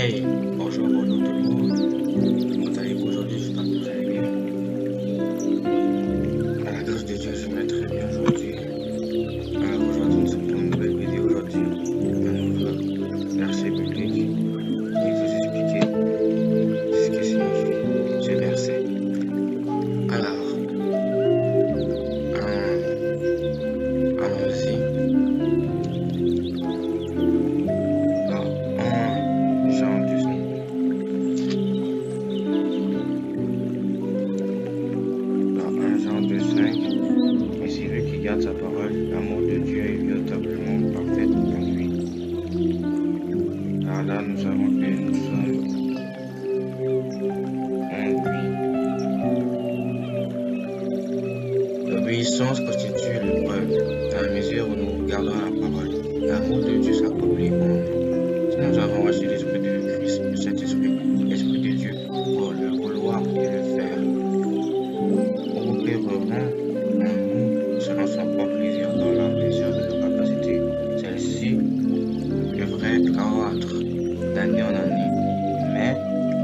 Hey, bonjour tout le monde. Comment allez-vous aujourd'hui? J'espère que vous allez bien. À la grâce de Dieu, je vais très bien aujourd'hui. Alors aujourd'hui, nous sommes pour une nouvelle vidéo aujourd'hui. Un nouveau verset biblique. Et vous expliquer ce que signifie ce verset. Alors, allons-y. Dans 1 Jean 2:5. Dans 1 Jean 2:5. Et celui qui garde sa parole, l'amour de Dieu est véritablement parfait en lui. Alors là, nous savons que nous sommes en lui. L'obéissance constitue l'épreuve, dans la mesure où nous regardons la parole. L'amour de Dieu s'accomplit en nous. Si nous avons reçu l'Esprit de Christ, le Saint-Esprit, l'Esprit de Dieu, pour le vouloir et le faire, nous opérerons en nous selon son propre plaisir dans la mesure de nos capacités. Celle-ci devrait croître d'année en année. Mais,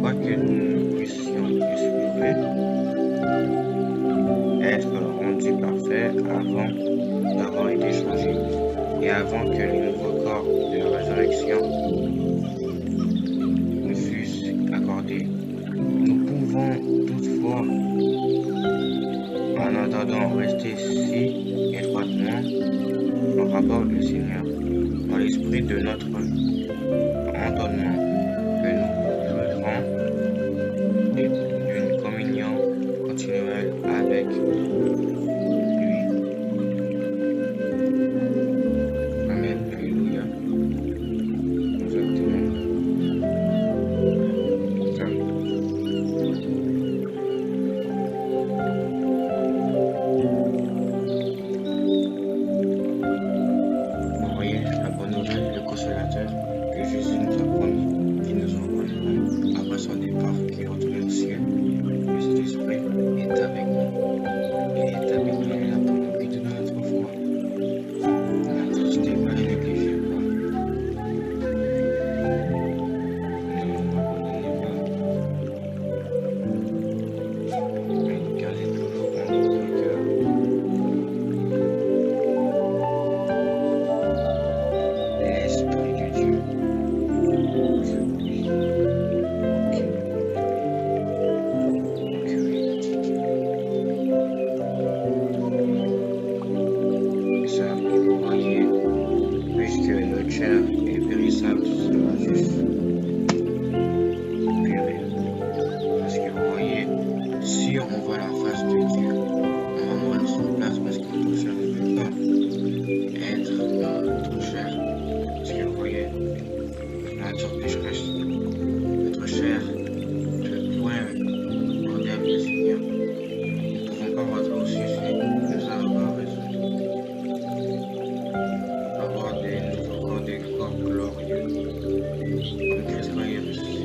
quoique nous puissions espérer être rendus parfaits avant d'avoir été changés et avant que les nouveaux corps de la résurrection nous fussent accordés, nous pouvons toutefois, en attendant, rester si étroitement en rapport avec le Seigneur, dans l'esprit de notre entendement, que nous jouirons d'une communion continuelle avec lui. Amen. Alléluia. Exactement. Vous voyez la bonne nouvelle, le consolateur que Jésus nous a promis, qui nous envoie après son départ, qui est retourné au ciel. Le Saint-Esprit est avec nous. Il est avec nous, il est là pour nous guider dans notre foi. N'intristez pas et négligez pas. Ne l'abandonnez pas. Mais gardez toujours en votre cœur l'Esprit de Dieu. Ça, vous voyez, puisque notre chair est périssable, sera juste purée. Parce que vous voyez, si on voit la face de Dieu, on va mourir sur place parce que notre chair ne peut pas être dans notre chair. Parce que vous voyez, la nature pécheresse, notre chair ne peut point regarder avec le Seigneur. Nous ne pouvons pas rentrer au ciel si nous n'avons pas besoin d'avoir des nouveaux corps, des corps glorieux, comme Christ va y ressusciter.